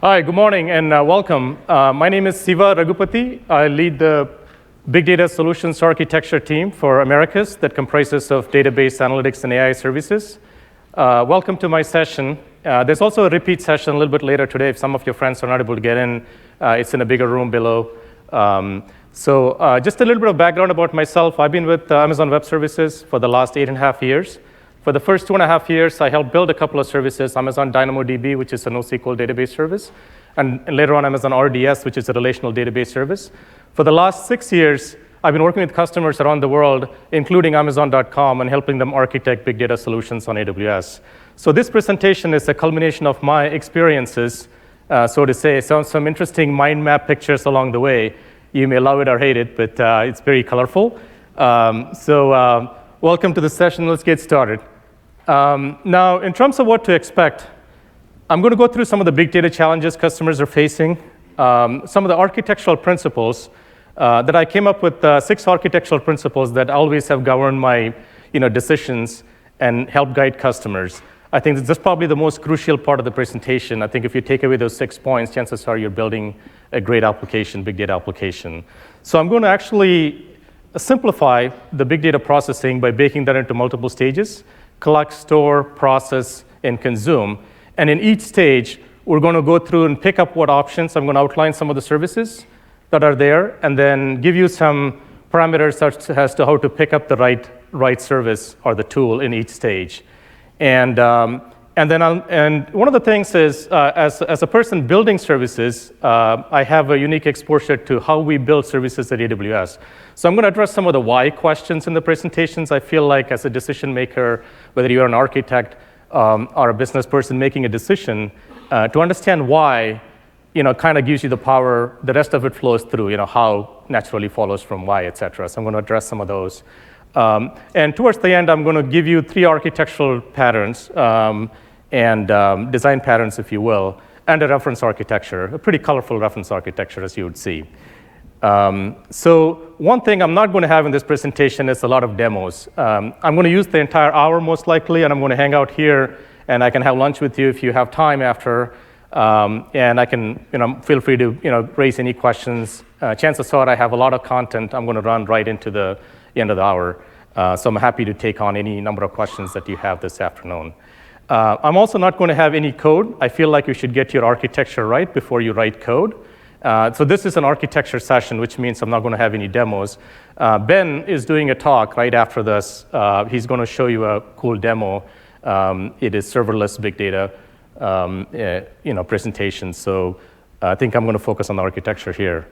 Hi, good morning, and welcome. My name is Siva Raghupati. I lead the Big Data Solutions Architecture team for Americas that comprises of database analytics and AI services. Welcome to my session. There's also a repeat session a little bit later today. If some of your friends are not able to get in, it's in a bigger room below. Just a little bit of background about myself. I've been with Amazon Web Services for the last 8.5 years. For the first 2.5 years, I helped build a couple of services, Amazon DynamoDB, which is a NoSQL database service, and later on Amazon RDS, which is a relational database service. For the last 6 years, I've been working with customers around the world, including Amazon.com, and helping them architect big data solutions on AWS. So this presentation is a culmination of my experiences, so to say, some interesting mind map pictures along the way. You may love it or hate it, but it's very colorful. Welcome to the session. Let's get started. Now, in terms of what to expect, I'm going to go through some of the big data challenges customers are facing, some of the architectural principles that I came up with, 6 architectural principles that always have governed my decisions and help guide customers. I think that's probably the most crucial part of the presentation. I think if you take away those 6 points, chances are you're building a great application, big data application. So I'm going to actually simplify the big data processing by breaking that into multiple stages: collect, store, process, and consume. And in each stage, we're going to go through and pick up what options. I'm going to outline some of the services that are there, and then give you some parameters as to how to pick up the right service or the tool in each stage. And one of the things is, as a person building services, I have a unique exposure to how we build services at AWS. So I'm going to address some of the why questions in the presentations. I feel like as a decision maker, whether you're an architect or a business person making a decision, to understand why, kind of gives you the power. The rest of it flows through, how naturally follows from why, et cetera. So I'm going to address some of those. And towards the end, I'm going to give you 3 architectural patterns and design patterns, if you will, and a reference architecture, a pretty colorful reference architecture, as you would see. So one thing I'm not going to have in this presentation is a lot of demos. I'm going to use the entire hour most likely, and I'm going to hang out here, and I can have lunch with you if you have time after. And I can, feel free to, raise any questions. Chances are I have a lot of content. I'm going to run right into the end of the hour. So I'm happy to take on any number of questions that you have this afternoon. I'm also not going to have any code. I feel like you should get your architecture right before you write code. So this is an architecture session, which means I'm not going to have any demos. Ben is doing a talk right after this. He's going to show you a cool demo. It is serverless big data, presentation. So I think I'm going to focus on the architecture here.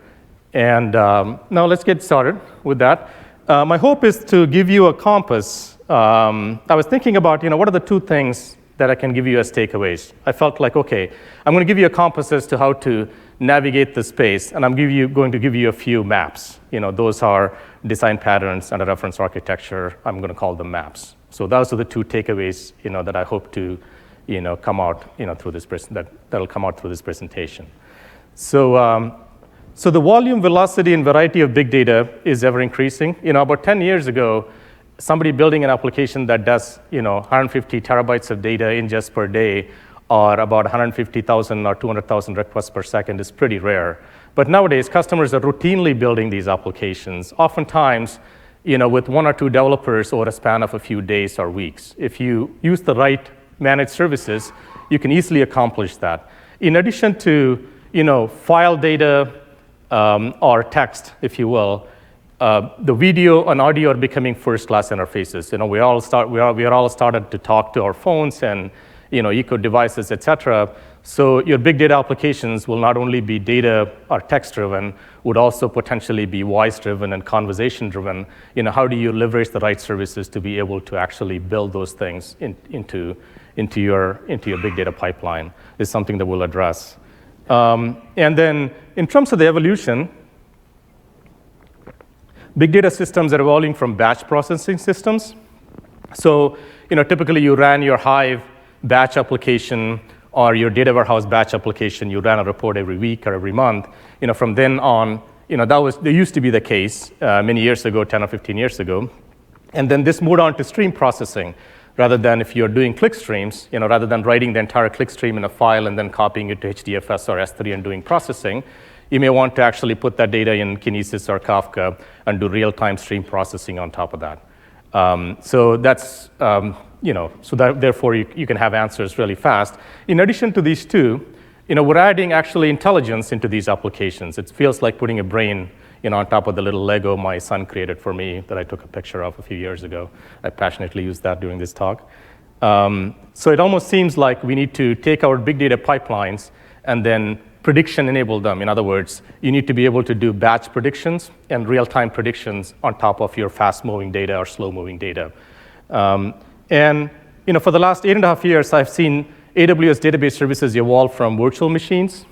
And now let's get started with that. My hope is to give you a compass. I was thinking about, what are the 2 things that I can give you as takeaways. I felt like, okay, I'm going to give you a compass as to how to navigate the space, and I'm going to give you a few maps. Those are design patterns and a reference architecture. I'm going to call them maps. So those are the 2 takeaways, that I hope to, come out, through this that'll come out through this presentation. So the volume, velocity, and variety of big data is ever increasing. About 10 years ago, somebody building an application that does, 150 terabytes of data ingest per day, or about 150,000 or 200,000 requests per second is pretty rare. But nowadays, customers are routinely building these applications, oftentimes, with 1 or 2 developers over a span of a few days or weeks. If you use the right managed services, you can easily accomplish that. In addition to, file data or text, if you will, the video and audio are becoming first-class interfaces. We are all started to talk to our phones and eco devices, et cetera. So your big data applications will not only be data or text-driven, would also potentially be voice-driven and conversation-driven. How do you leverage the right services to be able to actually build those things into your big data pipeline is something that we'll address. And then in terms of the evolution, big data systems are evolving from batch processing systems. So, typically you ran your Hive batch application or your data warehouse batch application. You ran a report every week or every month. From then on, that used to be the case many years ago, 10 or 15 years ago. And then this moved on to stream processing. rather than if you're doing click streams, rather than writing the entire click stream in a file and then copying it to HDFS or S3 and doing processing, you may want to actually put that data in Kinesis or Kafka and do real-time stream processing on top of that. So that's, so that therefore you can have answers really fast. In addition to these two, we're adding actually intelligence into these applications. It feels like putting a brain on top of the little Lego my son created for me that I took a picture of a few years ago. I passionately used that during this talk. So it almost seems like we need to take our big data pipelines and then prediction enable them. In other words, you need to be able to do batch predictions and real-time predictions on top of your fast-moving data or slow-moving data. And for the last 8.5 years, I've seen AWS database services evolve from virtual machines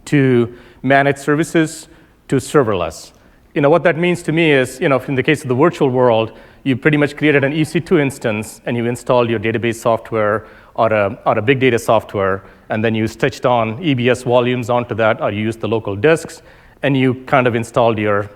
to managed services to serverless. What that means to me is, in the case of the virtual world, you pretty much created an EC2 instance and you installed your database software or a big data software, and then you stitched on EBS volumes onto that, or you used the local disks, and you kind of installed your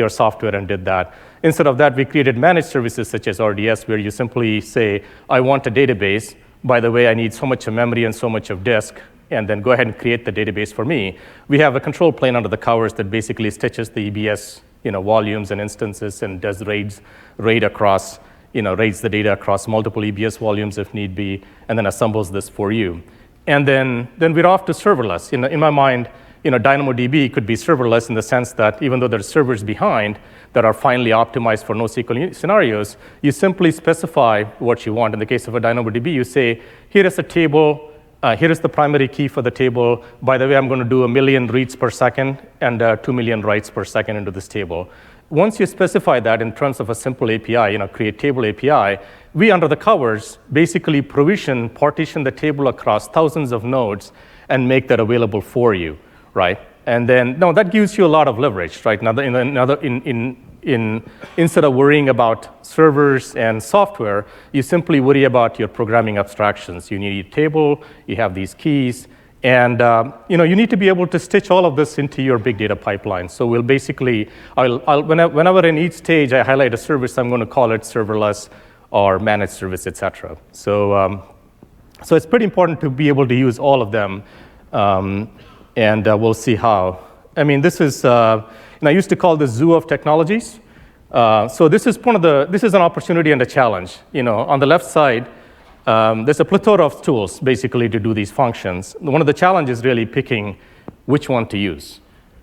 software and did that. Instead of that, we created managed services such as RDS, where you simply say, I want a database. By the way, I need so much of memory and so much of disk, and then go ahead and create the database for me. We have a control plane under the covers that basically stitches the EBS volumes and instances and does raids across, raids the data across multiple EBS volumes if need be, and then assembles this for you. And then we're off to serverless. In my mind, DynamoDB could be serverless in the sense that even though there's servers behind that are finely optimized for NoSQL scenarios, you simply specify what you want. In the case of a DynamoDB, you say, here is a table, here is the primary key for the table. By the way, I'm going to do 1 million reads per second and 2 million writes per second into this table. Once you specify that in terms of a simple API, create table API, we under the covers basically partition the table across thousands of nodes and make that available for you, right? And then, that gives you a lot of leverage, right? Now, instead of worrying about servers and software, you simply worry about your programming abstractions. You need a table, you have these keys, and you need to be able to stitch all of this into your big data pipeline. So we'll basically, whenever in each stage I highlight a service, I'm going to call it serverless or managed service, et cetera. So it's pretty important to be able to use all of them, and we'll see how. This is, I used to call this zoo of technologies. So this is an opportunity and a challenge. On the left side, there's a plethora of tools basically to do these functions. One of the challenges is really picking which one to use.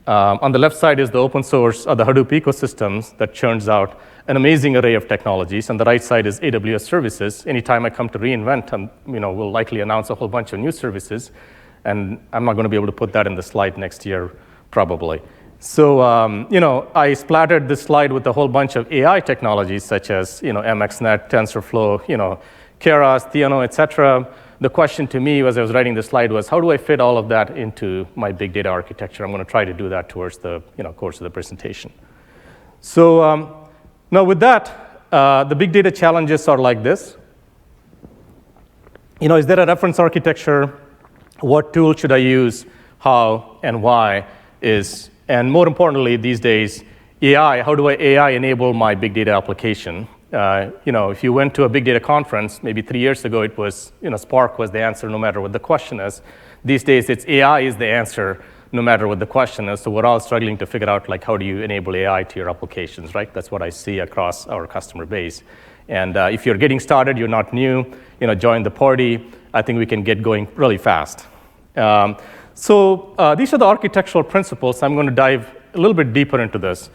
On the left side is the open source or the Hadoop ecosystems that churns out an amazing array of technologies. On the right side is AWS services. Anytime I come to reInvent, we'll likely announce a whole bunch of new services. And I'm not going to be able to put that in the slide next year, probably. So, I splattered this slide with a whole bunch of AI technologies, such as, MXNet, TensorFlow, Keras, Theano, et cetera. The question to me as I was writing this slide was, how do I fit all of that into my big data architecture? I'm going to try to do that towards the course of the presentation. So now with that, the big data challenges are like this. Is there a reference architecture? What tool should I use? How and why and more importantly these days, AI. How do I AI enable my big data application? If you went to a big data conference, maybe 3 years ago, it was, Spark was the answer no matter what the question is. These days, it's AI is the answer no matter what the question is. So we're all struggling to figure out, how do you enable AI to your applications, right? That's what I see across our customer base. And if you're getting started, you're not new, join the party. I think we can get going really fast. So these are the architectural principles. I'm going to dive a little bit deeper into this.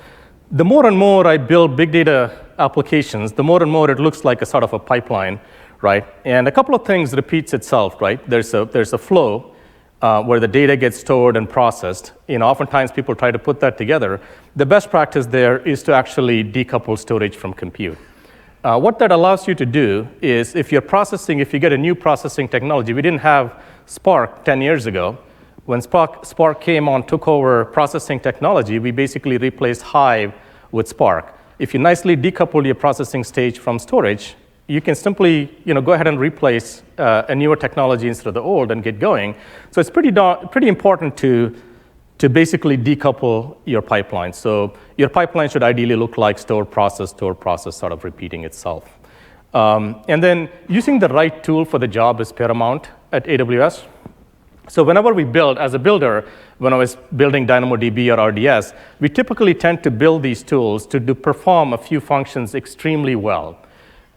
The more and more I build big data applications, the more and more it looks like a sort of a pipeline, right? And a couple of things repeats itself, right? There's a flow where the data gets stored and processed. Oftentimes people try to put that together. The best practice there is to actually decouple storage from compute. What that allows you to do is if you get a new processing technology, we didn't have Spark 10 years ago. When Spark came on, took over processing technology, we basically replaced Hive with Spark. If you nicely decouple your processing stage from storage, you can simply go ahead and replace a newer technology instead of the old and get going. So it's pretty important to basically decouple your pipeline. So your pipeline should ideally look like store, process, sort of repeating itself. And then using the right tool for the job is paramount at AWS. So whenever we build, as a builder, when I was building DynamoDB or RDS, we typically tend to build these tools to perform a few functions extremely well.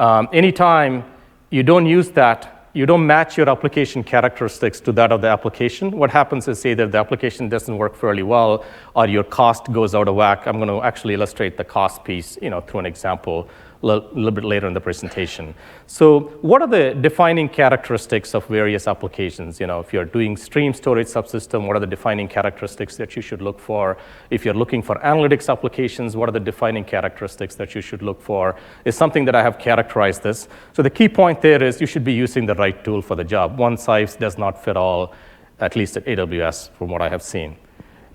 Anytime you don't use that, you don't match your application characteristics to that of the application, what happens is either the application doesn't work fairly well or your cost goes out of whack. I'm going to actually illustrate the cost piece through an example a little bit later in the presentation. So what are the defining characteristics of various applications? If you're doing stream storage subsystem, what are the defining characteristics that you should look for? If you're looking for analytics applications, what are the defining characteristics that you should look for? Is something that I have characterized this. So the key point there is you should be using the right tool for the job. One size does not fit all, at least at AWS, from what I have seen.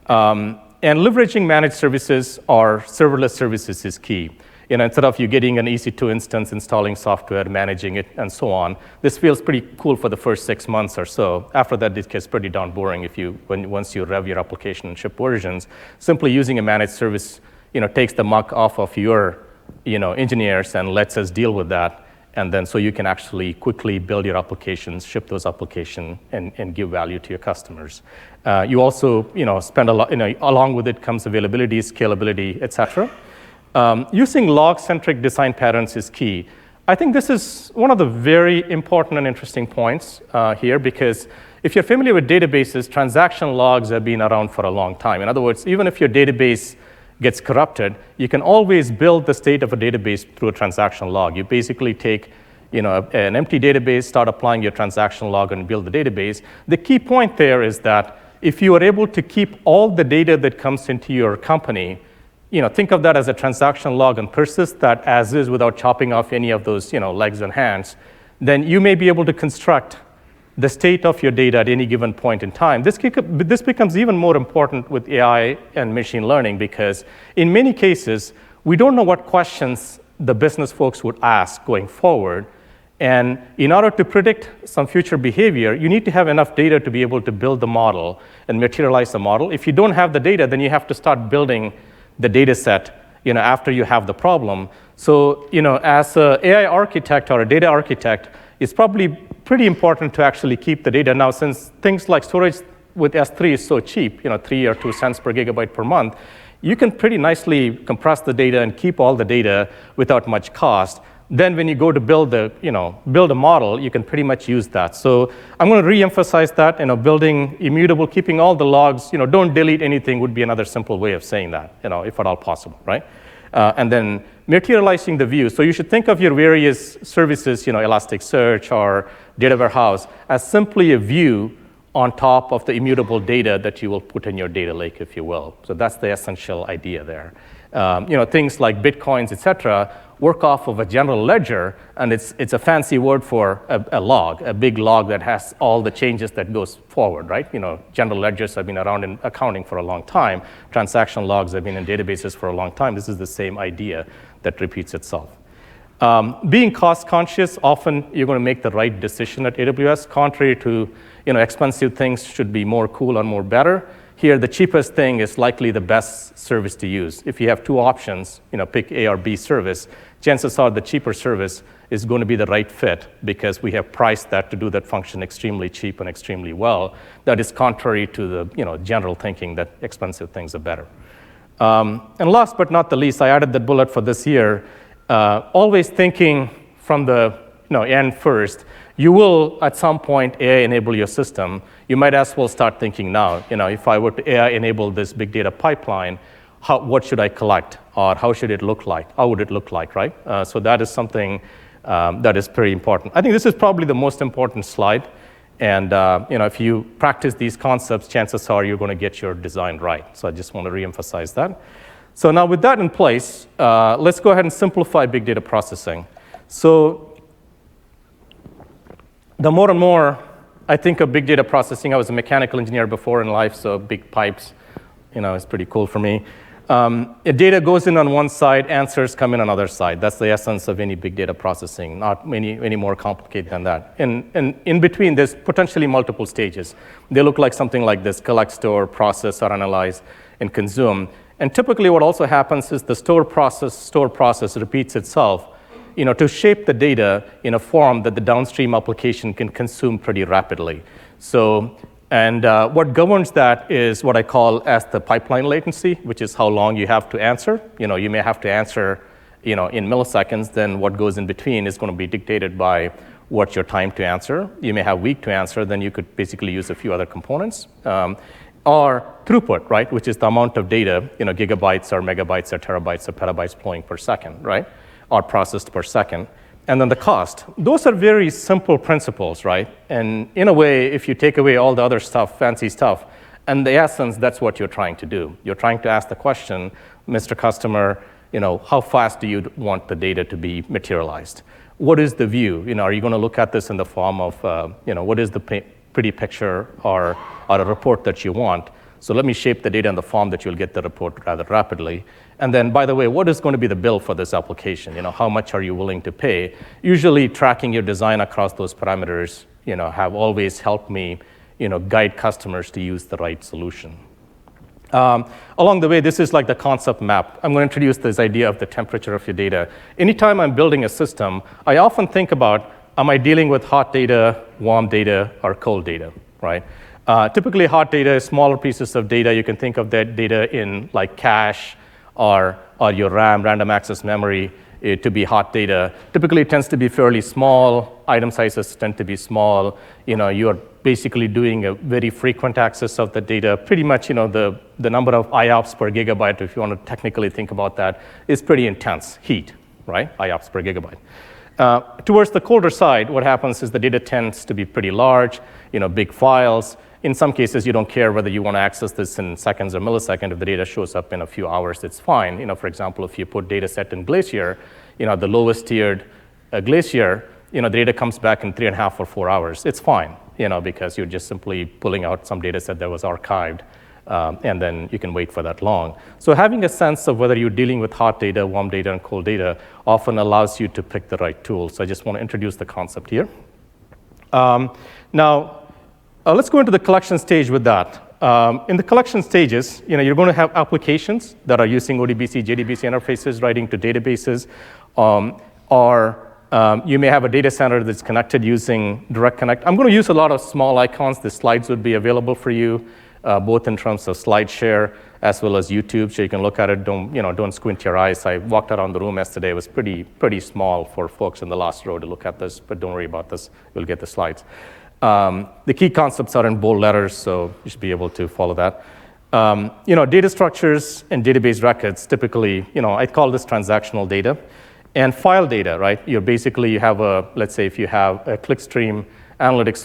And leveraging managed services or serverless services is key. Instead of you getting an EC2 instance, installing software, managing it, and so on, this feels pretty cool for the first 6 months or so. After that, it gets pretty darn boring once you rev your application and ship versions. Simply using a managed service, takes the muck off of your, engineers and lets us deal with that. And then so you can actually quickly build your applications, ship those applications, and give value to your customers. You also, spend a lot, along with it comes availability, scalability, et cetera. Using log-centric design patterns is key. I think this is one of the very important and interesting points here, because if you're familiar with databases, transaction logs have been around for a long time. In other words, even if your database gets corrupted, you can always build the state of a database through a transaction log. You basically take an empty database, start applying your transaction log, and build the database. The key point there is that if you are able to keep all the data that comes into your company, think of that as a transaction log and persist that as is without chopping off any of those legs and hands, then you may be able to construct the state of your data at any given point in time. This becomes even more important with AI and machine learning, because in many cases, we don't know what questions the business folks would ask going forward. And in order to predict some future behavior, you need to have enough data to be able to build the model and materialize the model. If you don't have the data, then you have to start building the data set after you have the problem. So as an AI architect or a data architect, it's probably pretty important to actually keep the data. Now, since things like storage with S3 is so cheap, 3 or 2 cents per gigabyte per month, you can pretty nicely compress the data and keep all the data without much cost. Then when you go to build a model, you can pretty much use that. So I'm going to re-emphasize that, building immutable, keeping all the logs, don't delete anything would be another simple way of saying that, if at all possible, right? And then materializing the view. So you should think of your various services, Elasticsearch or data warehouse, as simply a view on top of the immutable data that you will put in your data lake, if you will. So that's the essential idea there. Things like Bitcoins, et cetera, work off of a general ledger, and it's a fancy word for a log, a big log that has all the changes that goes forward, right? General ledgers have been around in accounting for a long time. Transaction logs have been in databases for a long time. This is the same idea that repeats itself. Being cost conscious, often you're going to make the right decision at AWS. Contrary to expensive things should be more cool and more better. Here, the cheapest thing is likely the best service to use. If you have two options, pick A or B service, chances are the cheaper service is going to be the right fit, because we have priced that to do that function extremely cheap and extremely well. That is contrary to the general thinking that expensive things are better. And last but not the least, I added that bullet for this year, always thinking from the end first. You will, at some point, AI enable your system. You might as well start thinking now, if I were to AI enable this big data pipeline, what should I collect? Or how should it look like? How would it look like, right? So that is something that is pretty important. I think this is probably the most important slide. And if you practice these concepts, chances are you're going to get your design right. So I just want to reemphasize that. So now with that in place, let's go ahead and simplify big data processing. So the more and more I think of big data processing, I was a mechanical engineer before in life, so big pipes, is pretty cool for me. Data goes in on one side, answers come in on another side. That's the essence of any big data processing, not any more complicated than that. And in between, there's potentially multiple stages. They look like something like this: collect, store, process, or analyze, and consume. And typically what also happens is the store process repeats itself. to shape the data in a form that the downstream application can consume pretty rapidly. So, and what governs that is what I call as the pipeline latency, which is how long you have to answer. You may have to answer in milliseconds, then what goes in between is going to be dictated by what's your time to answer. You may have week to answer, then you could basically use a few other components. Or throughput, right, which is the amount of data, gigabytes or megabytes or terabytes or petabytes flowing per second, right, or processed per second. And then the cost. Those are very simple principles, right? And in a way, if you take away all the other stuff, fancy stuff, and the essence, that's what you're trying to do. You're trying to ask the question, Mr. Customer, how fast do you want the data to be materialized? What is the view? Are you going to look at this in the form of, what is the pretty picture or a report that you want? So let me shape the data in the form that you'll get the report rather rapidly. And then, by the way, what is going to be the bill for this application? How much are you willing to pay? Usually, tracking your design across those parameters, have always helped me, guide customers to use the right solution. Along the way, this is like the concept map. I'm going to introduce this idea of the temperature of your data. Anytime I'm building a system, I often think about, am I dealing with hot data, warm data, or cold data, right? Typically, hot data is smaller pieces of data. You can think of that data in like cache or your RAM, random access memory, to be hot data. Typically, it tends to be fairly small. Item sizes tend to be small. You're basically doing a very frequent access of the data. Pretty much, the number of IOPS per gigabyte, if you want to technically think about that, is pretty intense. Heat, right? IOPS per gigabyte. Towards the colder side, what happens is the data tends to be pretty large, big files. In some cases, you don't care whether you want to access this in seconds or milliseconds. If the data shows up in a few hours, it's fine. For example, if you put data set in Glacier, the lowest tiered Glacier, the data comes back in 3.5 or 4 hours. It's fine, because you're just simply pulling out some data set that was archived, and then you can wait for that long. So having a sense of whether you're dealing with hot data, warm data, and cold data often allows you to pick the right tool. So I just want to introduce the concept here. Now, let's go into the collection stage with that. In the collection stages, you're going to have applications that are using ODBC, JDBC interfaces, writing to databases, or you may have a data center that's connected using Direct Connect. I'm going to use a lot of small icons. The slides would be available for you, both in terms of slide share as well as YouTube, so you can look at it. Don't squint your eyes. I walked around the room yesterday. It was pretty small for folks in the last row to look at this, but don't worry about this. You'll get the slides. The key concepts are in bold letters, so you should be able to follow that. Data structures and database records, typically, I call this transactional data. And file data, right? You have let's say if you have a clickstream analytics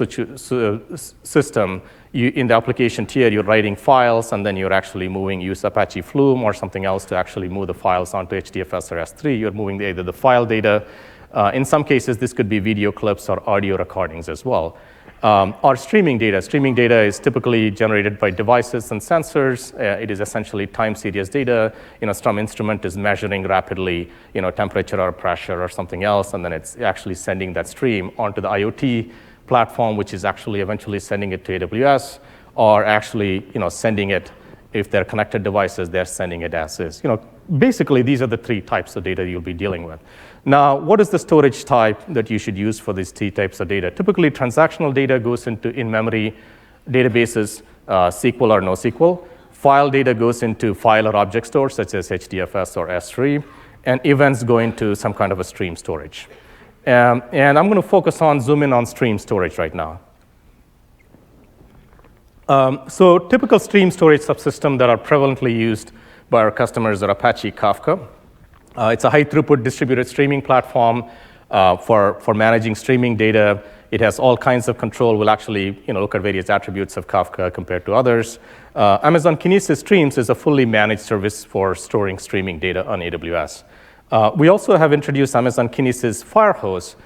system, in the application tier, you're writing files, and then you're actually use Apache Flume or something else to actually move the files onto HDFS or S3. You're moving either the file data. In some cases, this could be video clips or audio recordings as well. Or streaming data. Streaming data is typically generated by devices and sensors. It is essentially time series data. Some instrument is measuring rapidly, temperature or pressure or something else, and then it's actually sending that stream onto the IoT platform, which is actually eventually sending it to AWS, or actually, sending it. If they're connected devices, they're sending it as is. Basically, these are the three types of data you'll be dealing with. Now, what is the storage type that you should use for these three types of data? Typically, transactional data goes into in-memory databases, SQL or NoSQL. File data goes into file or object stores, such as HDFS or S3. And events go into some kind of a stream storage. And I'm going to zoom in on stream storage right now. So typical stream storage subsystem that are prevalently used by our customers are Apache Kafka. It's a high throughput distributed streaming platform for managing streaming data. It has all kinds of control. We'll actually look at various attributes of Kafka compared to others. Amazon Kinesis Streams is a fully managed service for storing streaming data on AWS. We also have introduced Amazon Kinesis Firehose,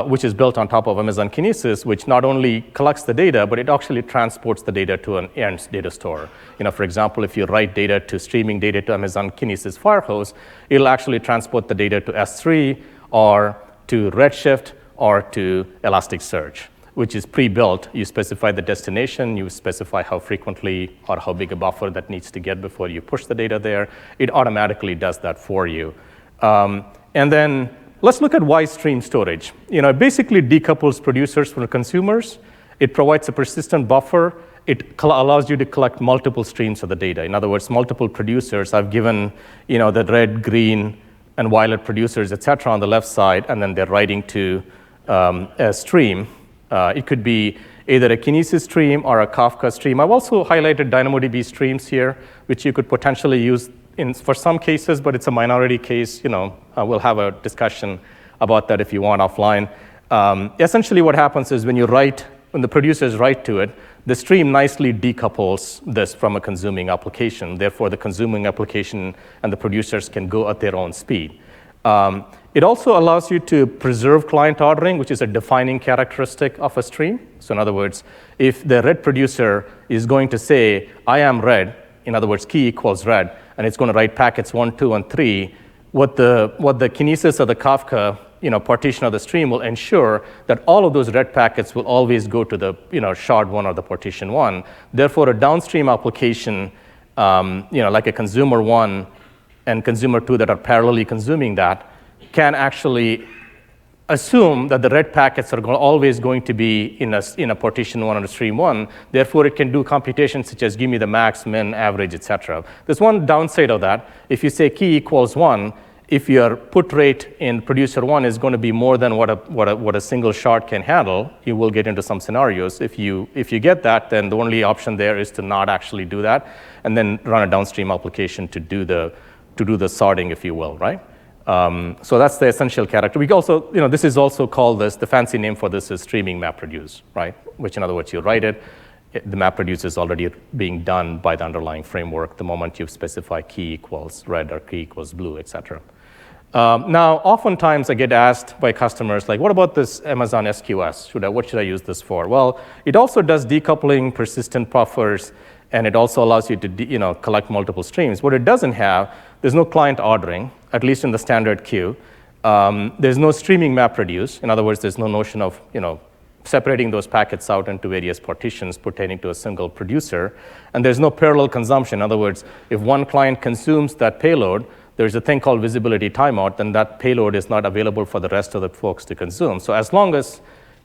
which is built on top of Amazon Kinesis, which not only collects the data, but it actually transports the data to an end data store. For example, if you write data to streaming data to Amazon Kinesis Firehose, it'll actually transport the data to S3 or to Redshift or to Elasticsearch, which is pre-built. You specify the destination, you specify how frequently or how big a buffer that needs to get before you push the data there. It automatically does that for you. And then let's look at why stream storage. It basically decouples producers from consumers. It provides a persistent buffer. It allows you to collect multiple streams of the data. In other words, multiple producers. I've given the red, green, and violet producers, et cetera, on the left side, and then they're writing to a stream. It could be either a Kinesis stream or a Kafka stream. I've also highlighted DynamoDB streams here, which you could potentially use for some cases, but it's a minority case. We'll have a discussion about that if you want offline. Essentially, what happens is when the producers write to it, the stream nicely decouples this from a consuming application. Therefore, the consuming application and the producers can go at their own speed. It also allows you to preserve client ordering, which is a defining characteristic of a stream. So in other words, if the red producer is going to say, I am red, in other words, key equals red, and it's going to write packets 1, 2, and 3, what the Kinesis or the Kafka partition of the stream will ensure that all of those red packets will always go to the shard 1 or the partition 1. Therefore, a downstream application, like a consumer 1 and consumer 2 that are parallelly consuming that, can actually assume that the red packets are always going to be in a partition 1 or a stream 1. Therefore, it can do computations such as give me the max, min, average, et cetera. There's one downside of that. If you say key equals 1, if your put rate in producer 1 is going to be more than what a single shard can handle, you will get into some scenarios. If you get that, then the only option there is to not actually do that, and then run a downstream application to do the sorting, if you will, right? So that's the essential character. We also, this is also called the fancy name for this is streaming MapReduce, right? Which in other words, you write it, the MapReduce is already being done by the underlying framework the moment you specify key equals red or key equals blue, et cetera. Now, oftentimes I get asked by customers, like, what about this Amazon SQS? What should I use this for? Well, it also does decoupling, persistent buffers, and it also allows you to collect multiple streams. What it doesn't have, there's no client ordering, at least in the standard queue. There's no streaming MapReduce. In other words, there's no notion of separating those packets out into various partitions pertaining to a single producer. And there's no parallel consumption. In other words, if one client consumes that payload, there's a thing called visibility timeout, then that payload is not available for the rest of the folks to consume. So as long as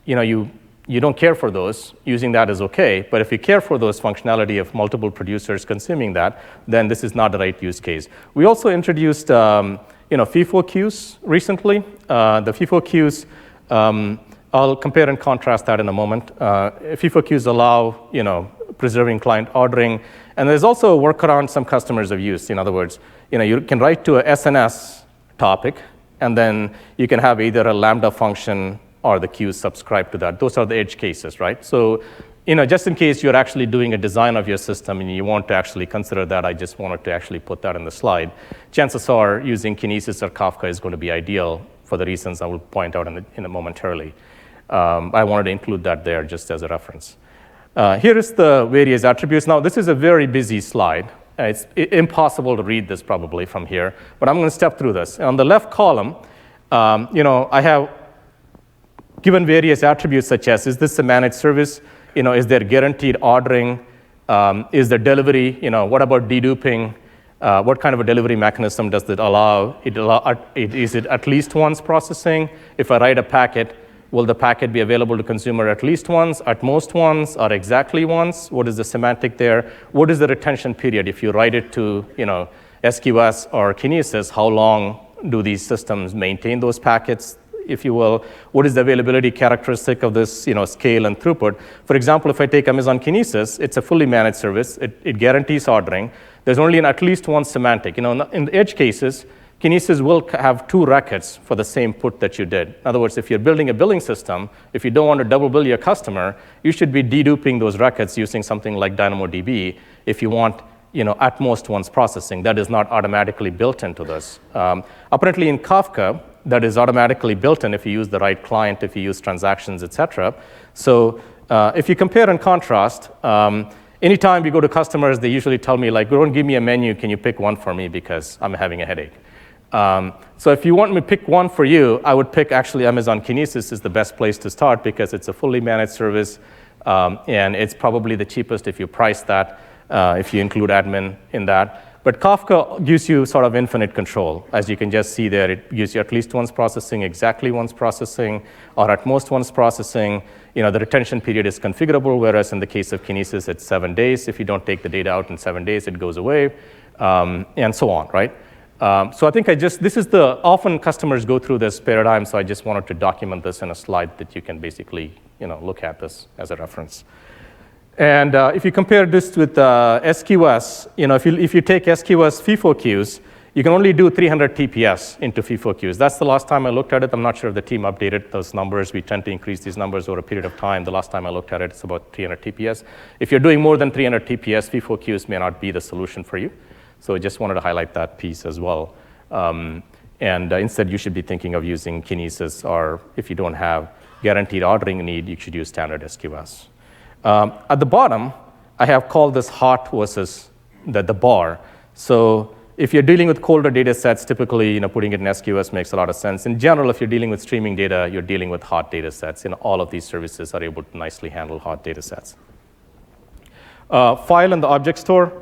you don't care for those, using that is okay. But if you care for those functionality of multiple producers consuming that, then this is not the right use case. We also introduced FIFO queues recently. The FIFO queues, I'll compare and contrast that in a moment. FIFO queues allow preserving client ordering. And there's also a workaround some customers have used. In other words, you can write to a SNS topic, and then you can have either a Lambda function or the queue subscribe to that. Those are the edge cases, right? So, just in case you're actually doing a design of your system and you want to actually consider that, I just wanted to actually put that in the slide. Chances are using Kinesis or Kafka is going to be ideal for the reasons I will point out in a momentarily. I wanted to include that there just as a reference. Here is the various attributes. Now, this is a very busy slide. It's impossible to read this probably from here, but I'm going to step through this. On the left column, I have given various attributes such as, is this a managed service? Is there guaranteed ordering? Is there delivery? What about deduping? What kind of a delivery mechanism does it allow? Is it at least once processing? If I write a packet, will the packet be available to consumer at least once, at most once, or exactly once? What is the semantic there? What is the retention period? If you write it to SQS or Kinesis, how long do these systems maintain those packets, if you will? What is the availability characteristic of this scale and throughput? For example, if I take Amazon Kinesis, it's a fully managed service. It guarantees ordering. There's only an at least one semantic. In the edge cases, Kinesis will have 2 records for the same put that you did. In other words, if you're building a billing system, if you don't want to double bill your customer, you should be deduping those records using something like DynamoDB if you want at most once processing. That is not automatically built into this. Apparently in Kafka, that is automatically built in if you use the right client, if you use transactions, et cetera. So if you compare and contrast, anytime we go to customers, they usually tell me, like, don't give me a menu, can you pick one for me because I'm having a headache. So if you want me to pick one for you, I would pick actually Amazon Kinesis is the best place to start because it's a fully managed service, and it's probably the cheapest if you price that, if you include admin in that. But Kafka gives you sort of infinite control. As you can just see there, it gives you at least once processing, exactly once processing, or at most once processing. The retention period is configurable, whereas in the case of Kinesis, it's 7 days. If you don't take the data out in 7 days, it goes away, and so on, right? So I think often customers go through this paradigm, so I just wanted to document this in a slide that you can basically, look at this as a reference. And if you compare this with SQS, if you take SQS FIFO queues, you can only do 300 TPS into FIFO queues. That's the last time I looked at it. I'm not sure if the team updated those numbers. We tend to increase these numbers over a period of time. The last time I looked at it, it's about 300 TPS. If you're doing more than 300 TPS, FIFO queues may not be the solution for you. So I just wanted to highlight that piece as well. Instead, you should be thinking of using Kinesis, or if you don't have guaranteed ordering need, you should use standard SQS. At the bottom, I have called this hot versus the bar. So if you're dealing with colder data sets, typically putting it in SQS makes a lot of sense. In general, if you're dealing with streaming data, you're dealing with hot data sets. All of these services are able to nicely handle hot data sets. File and the object store.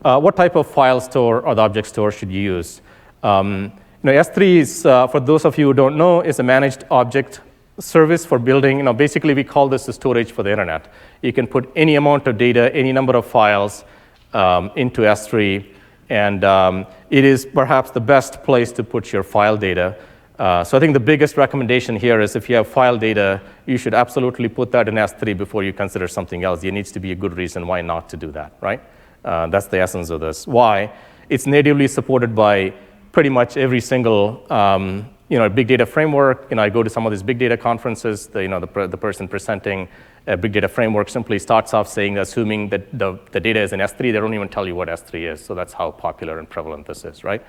What type of file store or the object store should you use? S3 is, for those of you who don't know, is a managed object service for building. Basically, we call this the storage for the internet. You can put any amount of data, any number of files into S3, and it is perhaps the best place to put your file data. So I think the biggest recommendation here is if you have file data, you should absolutely put that in S3 before you consider something else. There needs to be a good reason why not to do that, right? That's the essence of this. Why? It's natively supported by pretty much every single big data framework. I go to some of these big data conferences. The person presenting a big data framework simply starts off assuming that the data is in S3. They don't even tell you what S3 is. So that's how popular and prevalent this is, right?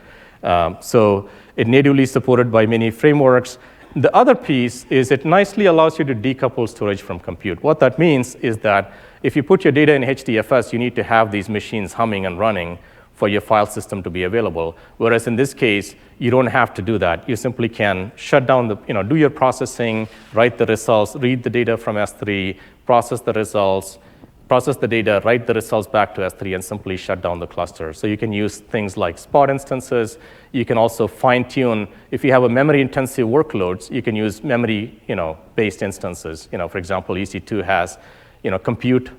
So it natively supported by many frameworks. The other piece is it nicely allows you to decouple storage from compute. What that means is that if you put your data in HDFS, you need to have these machines humming and running for your file system to be available. Whereas in this case, you don't have to do that. You simply can shut down do your processing, write the results, read the data from S3, process the results, process the data, write the results back to S3, and simply shut down the cluster. So you can use things like spot instances. You can also fine-tune. If you have a memory-intensive workloads, you can use memory-based instances. For example, EC2 has compute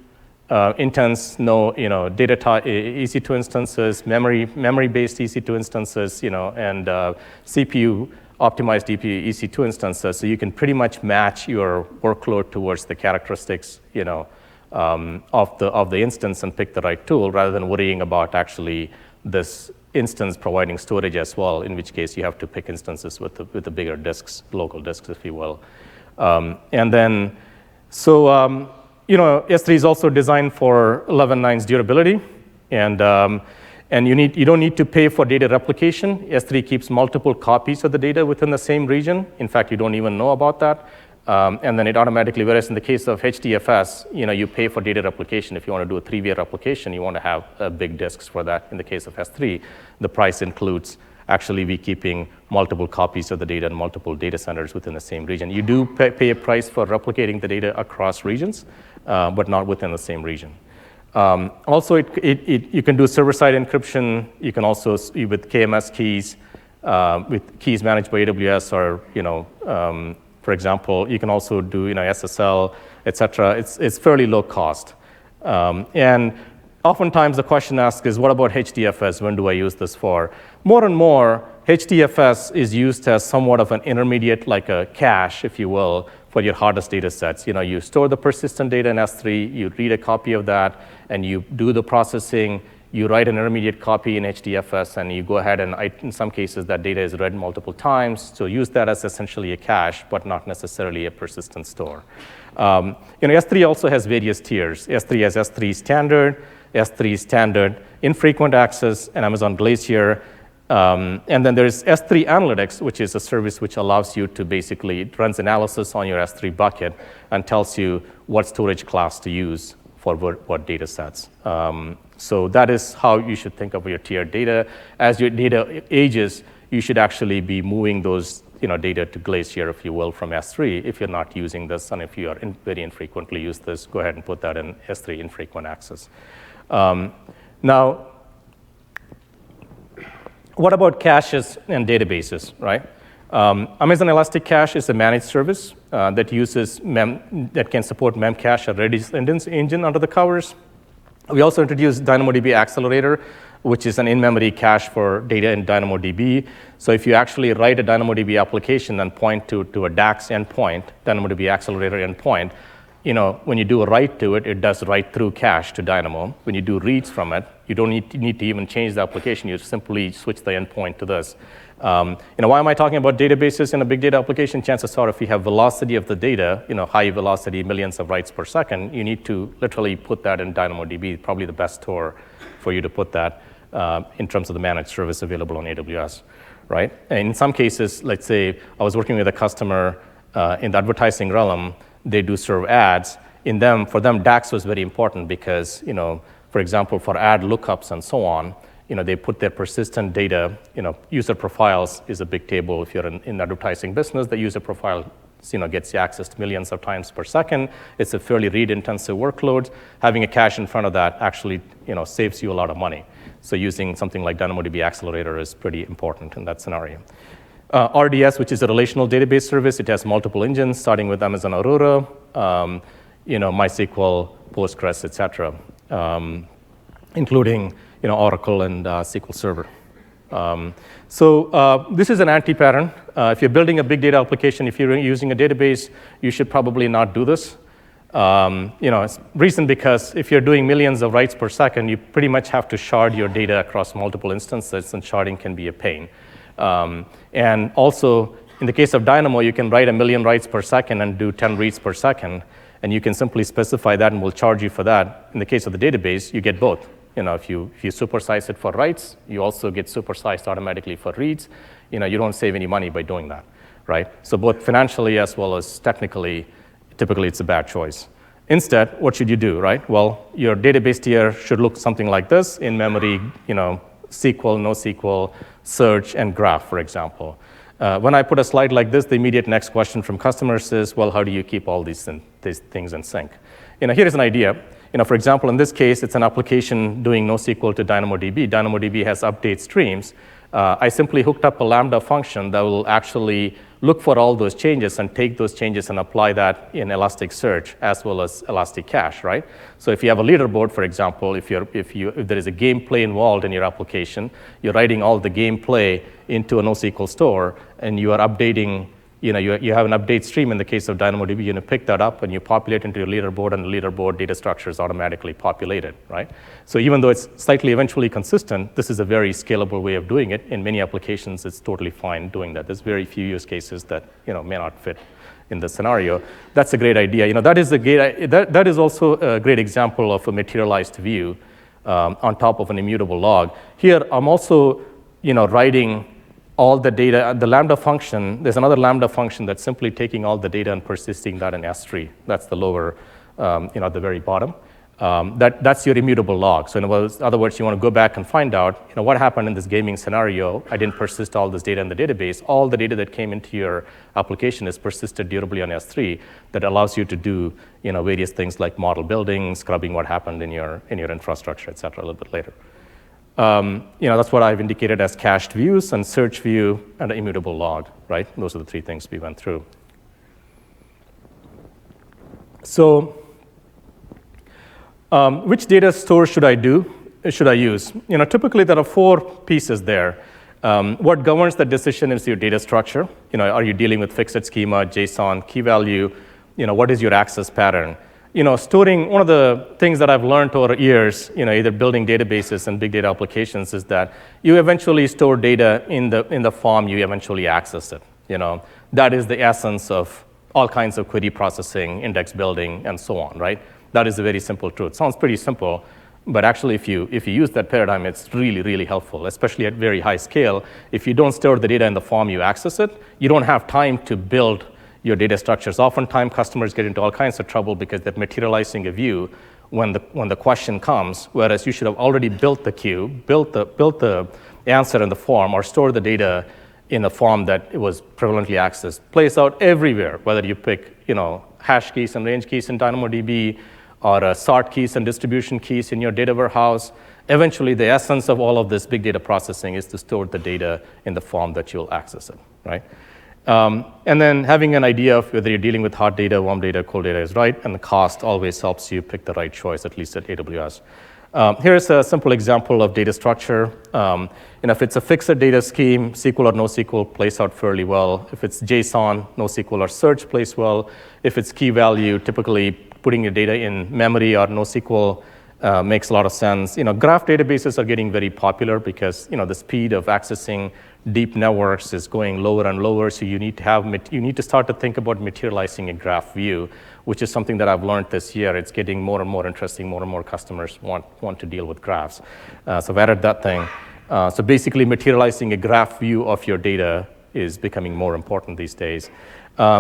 intense, data EC2 instances, memory-based EC2 instances, and CPU optimized EC2 instances. So you can pretty much match your workload towards the characteristics, of the instance and pick the right tool rather than worrying about actually this instance providing storage as well, in which case you have to pick instances with the bigger disks, local disks, if you will. S3 is also designed for 11.9's durability, and you don't need to pay for data replication. S3 keeps multiple copies of the data within the same region. In fact, you don't even know about that. And then it automatically, whereas in the case of HDFS, you pay for data replication. If you want to do a 3-way replication, you want to have big disks for that. In the case of S3, the price includes actually we keeping multiple copies of the data in multiple data centers within the same region. You do pay a price for replicating the data across regions, but not within the same region. Also, you can do server-side encryption. You can also, with KMS keys, with keys managed by AWS, or for example, you can also do SSL, et cetera. It's fairly low cost. And oftentimes the question asked is, what about HDFS? When do I use this for? More and more, HDFS is used as somewhat of an intermediate, like a cache, if you will, for your hardest data sets. You store the persistent data in S3, you read a copy of that, and you do the processing. You write an intermediate copy in HDFS, and you go ahead and, in some cases, that data is read multiple times. So use that as essentially a cache, but not necessarily a persistent store. S3 also has various tiers. S3 has S3 standard, S3 standard, infrequent access, and Amazon Glacier. And then there's S3 Analytics, which is a service which allows you to basically, it runs analysis on your S3 bucket and tells you what storage class to use for what data sets. So that is how you should think of your tiered data. As your data ages, you should actually be moving those data to Glacier, if you will, from S3 if you're not using this. And if you are very infrequently use this, go ahead and put that in S3 infrequent access. Now, What about caches and databases, right? Amazon Elastic Cache is a managed service that can support Memcache, a Redis engine under the covers. We also introduced DynamoDB Accelerator, which is an in-memory cache for data in DynamoDB. So if you actually write a DynamoDB application and point to a DAX endpoint, DynamoDB Accelerator endpoint, when you do a write to it, it does write through cache to Dynamo. When you do reads from it, you don't need to even change the application. You simply switch the endpoint to this. Why am I talking about databases in a big data application? Chances are if you have velocity of the data, high velocity, millions of writes per second, you need to literally put that in DynamoDB, probably the best store for you to put that in terms of the managed service available on AWS, right? And in some cases, let's say I was working with a customer in the advertising realm. They do serve ads. For them, DAX was very important because, for example, for ad lookups and so on, they put their persistent data, user profiles is a big table. If you're in the advertising business, the user profile gets accessed millions of times per second. It's a fairly read-intensive workload. Having a cache in front of that actually, saves you a lot of money. So using something like DynamoDB Accelerator is pretty important in that scenario. RDS, which is a relational database service, it has multiple engines, starting with Amazon Aurora, MySQL, Postgres, et cetera, including Oracle and SQL Server. So this is an anti-pattern. If you're building a big data application, if you're using a database, you should probably not do this. It's reason because if you're doing millions of writes per second, you pretty much have to shard your data across multiple instances, and sharding can be a pain. And also, in the case of Dynamo, you can write 1 million writes per second and do 10 reads per second, and you can simply specify that, and we'll charge you for that. In the case of the database, you get both. If you supersize it for writes, you also get supersized automatically for reads. You don't save any money by doing that, right? So both financially as well as technically, typically it's a bad choice. Instead, what should you do, right? Well, your database tier should look something like this: in memory, SQL, NoSQL, search, and graph, for example. When I put a slide like this, the immediate next question from customers is, well, how do you keep all these things in sync? Here's an idea. For example, in this case, it's an application doing NoSQL to DynamoDB. DynamoDB has update streams. I simply hooked up a Lambda function that will actually look for all those changes and take those changes and apply that in Elasticsearch as well as Elastic Cache, right? So if you have a leaderboard, for example, if there is a gameplay involved in your application, you're writing all the gameplay into a NoSQL store, and you are updating. You have an update stream in the case of DynamoDB. You pick that up and you populate into your leaderboard, and the leaderboard data structure is automatically populated, right? So even though it's slightly eventually consistent, this is a very scalable way of doing it. In many applications, it's totally fine doing that. There's very few use cases that may not fit in this scenario. That's a great idea. That is also a great example of a materialized view on top of an immutable log. Here, I'm also writing all the data. The Lambda function, there's another Lambda function that's simply taking all the data and persisting that in S3. That's the lower, at the very bottom. That's your immutable log. So in other words, you want to go back and find out, what happened in this gaming scenario. I didn't persist all this data in the database. All the data that came into your application is persisted durably on S3. That allows you to do, various things like model building, scrubbing what happened in your infrastructure, et cetera, a little bit later. That's what I've indicated as cached views and search view and an immutable log, right? Those are the three things we went through. So which data store should I use? Typically there are 4 pieces there. What governs the decision is your data structure. Are you dealing with fixed schema, JSON, key value? What is your access pattern? Storing, one of the things that I've learned over years, either building databases and big data applications, is that you eventually store data in the form you eventually access it. That is the essence of all kinds of query processing, index building, and so on, right? That is a very simple truth. Sounds pretty simple, but actually if you use that paradigm, it's really, really helpful, especially at very high scale. If you don't store the data in the form you access it, you don't have time to build your data structures. Oftentimes, customers get into all kinds of trouble because they're materializing a view when the question comes, whereas you should have already built the queue, built the answer in the form, or stored the data in a form that it was prevalently accessed. Plays out everywhere, whether you pick hash keys and range keys in DynamoDB, or sort keys and distribution keys in your data warehouse. eventually the essence of all of this big data processing is to store the data in the form that you'll access it, right? And then having an idea of whether you're dealing with hot data, warm data, cold data is right, and the cost always helps you pick the right choice, at least at AWS. Here's a simple example of data structure. If it's a fixed data scheme, SQL or NoSQL plays out fairly well. If it's JSON, NoSQL or search plays well. If it's key value, typically putting your data in memory or NoSQL makes a lot of sense. Graph databases are getting very popular because the speed of accessing deep networks is going lower and lower. So you need to start to think about materializing a graph view, which is something that I've learned this year. It's getting more and more interesting. More and more customers want to deal with graphs. So I've added that thing. So basically, materializing a graph view of your data is becoming more important these days.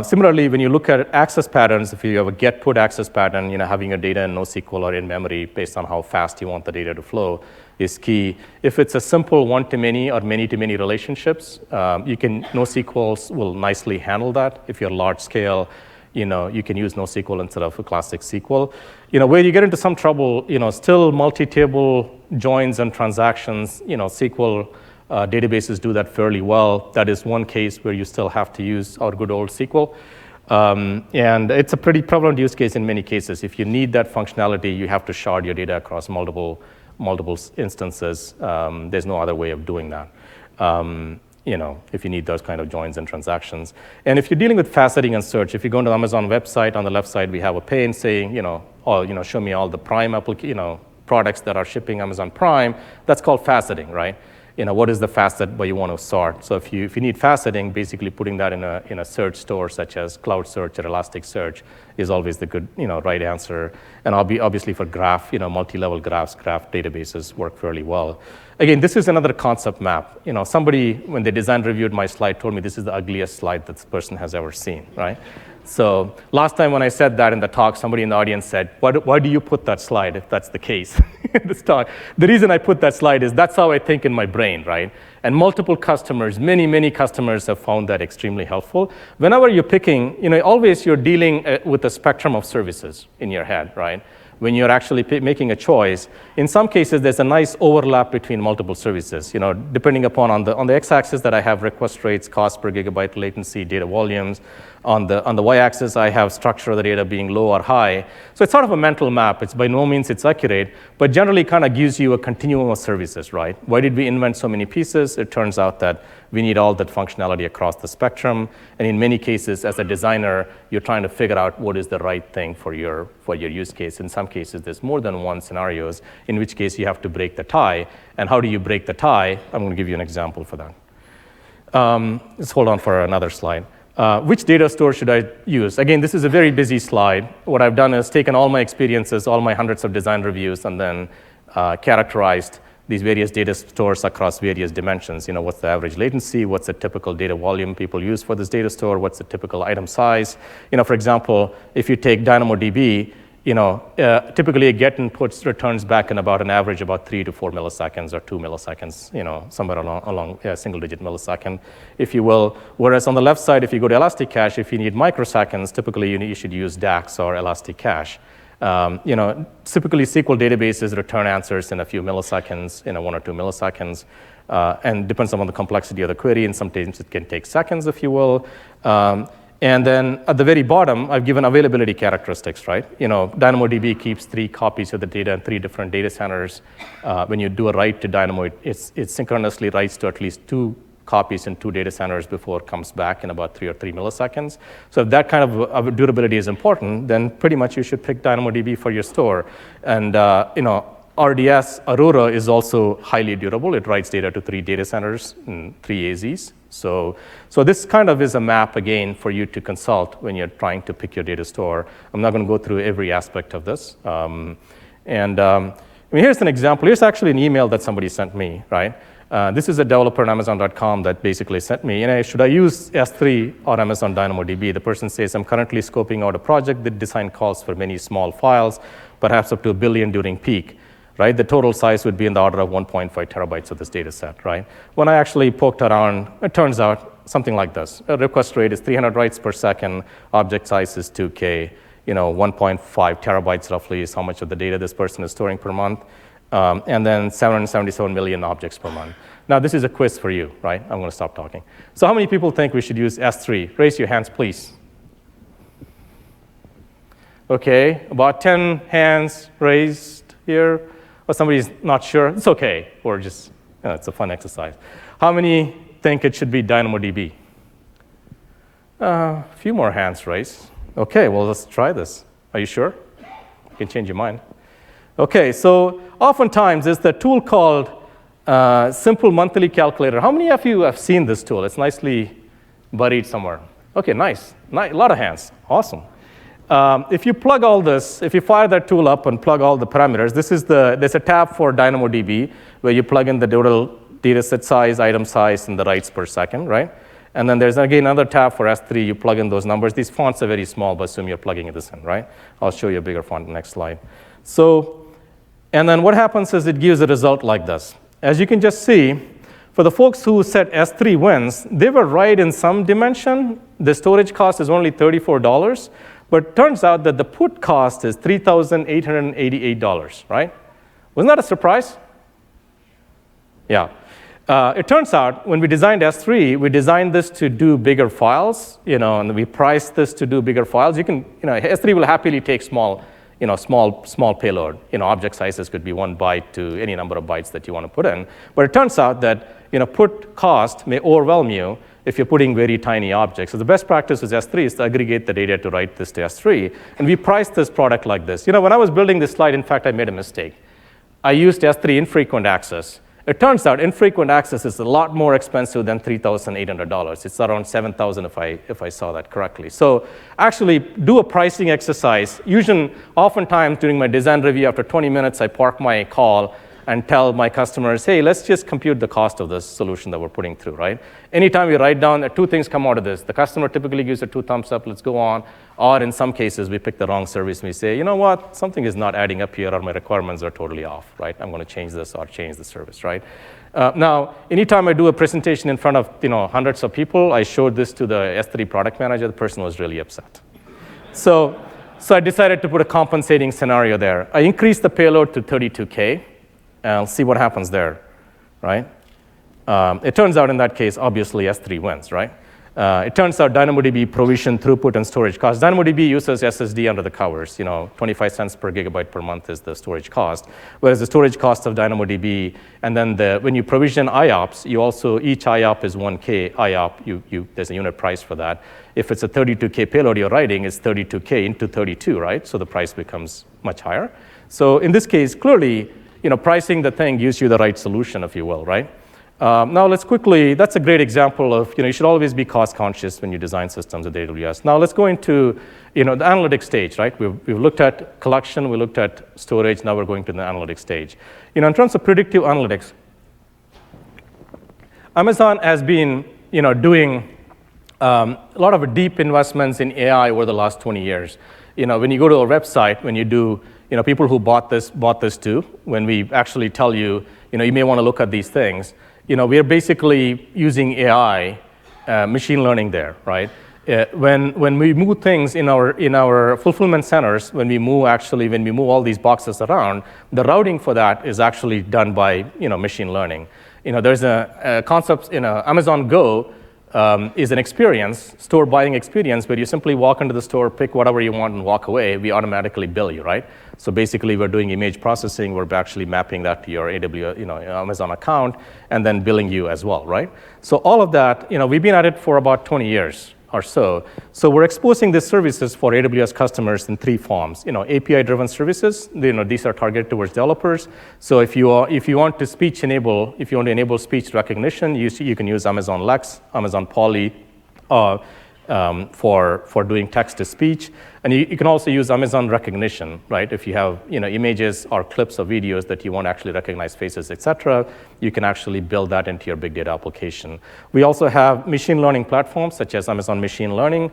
Similarly, when you look at access patterns, if you have a get-put access pattern, having your data in NoSQL or in memory based on how fast you want the data to flow is key. If it's a simple one-to-many or many-to-many relationships, NoSQL will nicely handle that. If you're large scale, you can use NoSQL instead of a classic SQL. Where you get into some trouble, still multi-table joins and transactions, SQL databases do that fairly well. That is one case where you still have to use our good old SQL. And it's a pretty prevalent use case in many cases. If you need that functionality, you have to shard your data across multiple instances. There's no other way of doing that. If you need those kind of joins and transactions. And if you're dealing with faceting and search, if you go to the Amazon website, on the left side, we have a pane saying, show me all the Prime products that are shipping Amazon Prime. That's called faceting, right? What is the facet where you want to sort? So if you need faceting, basically putting that in a search store such as Cloud Search or Elasticsearch is always the good, right answer. And obviously for graph, multi-level graphs, graph databases work fairly well. Again, this is another concept map. Somebody, when they design reviewed my slide, told me this is the ugliest slide that this person has ever seen, right? So last time when I said that in the talk, somebody in the audience said, why do you put that slide if that's the case? This talk. The reason I put that slide is that's how I think in my brain, right? And multiple customers, many customers have found that extremely helpful. Whenever you're picking, always you're dealing with a spectrum of services in your head, right? When you're actually making a choice, in some cases, there's a nice overlap between multiple services. Depending upon on the x-axis that I have request rates, cost per gigabyte, latency, data volumes. On the y-axis, I have structure of the data being low or high. So it's sort of a mental map. It's by no means it's accurate, but generally kind of gives you a continuum of services, right? Why did we invent so many pieces? It turns out that we need all that functionality across the spectrum. And in many cases, as a designer, you're trying to figure out what is the right thing for your use case. In some cases, there's more than one scenarios, in which case you have to break the tie. And how do you break the tie? I'm going to give you an example for that. Let's hold on for another slide. Which data store should I use? Again, this is a very busy slide. What I've done is taken all my experiences, all my hundreds of design reviews, and then characterized these various data stores across various dimensions. What's the average latency? What's the typical data volume people use for this data store? What's the typical item size? For example, if you take DynamoDB, typically a get inputs returns back in about an average about 3 to 4 milliseconds or 2 milliseconds, somewhere along a single-digit millisecond, if you will. Whereas on the left side, if you go to Elastic Cache, if you need microseconds, typically you should use DAX or Elastic Cache. Typically SQL databases return answers in a few milliseconds, 1 or 2 milliseconds, and depends on the complexity of the query. And sometimes it can take seconds, if you will. And then at the very bottom, I've given availability characteristics, right? DynamoDB keeps 3 copies of the data in 3 different data centers. When you do a write to Dynamo, it synchronously writes to at least 2 copies in 2 data centers before it comes back in about 3 or 3 milliseconds. So if that kind of durability is important, then pretty much you should pick DynamoDB for your store. And RDS, Aurora, is also highly durable. It writes data to 3 data centers and 3 AZs. So this kind of is a map, again, for you to consult when you're trying to pick your data store. I'm not going to go through every aspect of this. Here's an example. Here's actually an email that somebody sent me, right? This is a developer on Amazon.com that basically sent me, should I use S3 or Amazon DynamoDB? The person says, I'm currently scoping out a project that design calls for many small files, perhaps up to 1 billion during peak. Right? The total size would be in the order of 1.5 terabytes of this data set, right? When I actually poked around, it turns out something like this. A request rate is 300 writes per second. Object size is 2K. 1.5 terabytes roughly is how much of the data this person is storing per month. and then 777 million objects per month. Now, this is a quiz for you, right? I'm going to stop talking. So how many people think we should use S3? Raise your hands, please. OK, about 10 hands raised here. Or somebody's not sure. It's OK. Or just, it's a fun exercise. How many think it should be DynamoDB? A few more hands raised. OK, well, let's try this. Are you sure? You can change your mind. OK, so oftentimes there's the tool called Simple Monthly Calculator. How many of you have seen this tool? It's nicely buried somewhere. OK, nice. A lot of hands. Awesome. If you plug all this, if you fire that tool up and plug all the parameters, there's a tab for DynamoDB where you plug in the total data set size, item size, and the writes per second, right? And then there's, again, another tab for S3. You plug in those numbers. These fonts are very small, but assume you're plugging this in, right? I'll show you a bigger font in the next slide. So, and then what happens is it gives a result like this. As you can just see, for the folks who said S3 wins, they were right in some dimension. The storage cost is only $34. But it turns out that the put cost is $3,888, right? Wasn't that a surprise? Yeah. It turns out when we designed S3, we designed this to do bigger files, and we priced this to do bigger files. S3 will happily take small payload. Object sizes could be 1 byte to any number of bytes that you want to put in. But it turns out that put cost may overwhelm you if you're putting very tiny objects. So the best practice with S3 is to aggregate the data to write this to S3. And we priced this product like this. When I was building this slide, in fact, I made a mistake. I used S3 infrequent access. It turns out infrequent access is a lot more expensive than $3,800. It's around $7,000 if I saw that correctly. So actually do a pricing exercise. Oftentimes during my design review, after 20 minutes, I park my call and tell my customers, hey, let's just compute the cost of this solution that we're putting through, right? Anytime we write down, two things come out of this. The customer typically gives a 2 thumbs up, let's go on. Or in some cases, we pick the wrong service and we say, you know what, something is not adding up here, or my requirements are totally off, right? I'm going to change this or change the service, right? Now, anytime I do a presentation in front of hundreds of people, I showed this to the S3 product manager. The person was really upset. So I decided to put a compensating scenario there. I increased the payload to 32K. And I'll see what happens there, right? It turns out in that case, obviously, S3 wins, right? It turns out DynamoDB provision, throughput, and storage cost. DynamoDB uses SSD under the covers. 25 cents per gigabyte per month is the storage cost, whereas the storage cost of DynamoDB, and then when you provision IOPS, each IOP is 1K IOP. There's a unit price for that. If it's a 32K payload you're writing, it's 32K into 32, right? So the price becomes much higher. So in this case, clearly, pricing the thing gives you the right solution, if you will, right? Now let's quickly, that's a great example of, you should always be cost conscious when you design systems with AWS. Now let's go into, the analytics stage, right? We've looked at collection, we looked at storage, now we're going to the analytics stage. In terms of predictive analytics, Amazon has been, doing a lot of deep investments in AI over the last 20 years. When you go to a website, when you do, people who bought this too, when we actually tell you, you may want to look at these things, we are basically using AI, machine learning there, right? When we move things in our fulfillment centers, when we move all these boxes around, the routing for that is actually done by, machine learning. There's a concept, Amazon Go, is an experience, store buying experience, where you simply walk into the store, pick whatever you want, and walk away. We automatically bill you, right? So basically, we're doing image processing. We're actually mapping that to your AWS, Amazon account, and then billing you as well, right? So all of that, we've been at it for about 20 years or so. So we're exposing these services for AWS customers in 3 forms. API-driven services. These are targeted towards developers. So if you want to enable speech recognition, you can use Amazon Lex, Amazon Poly, for doing text to speech. And you can also use Amazon recognition, right? If you have images or clips of videos that you want to actually recognize faces, et cetera, you can actually build that into your big data application. We also have machine learning platforms such as Amazon Machine Learning,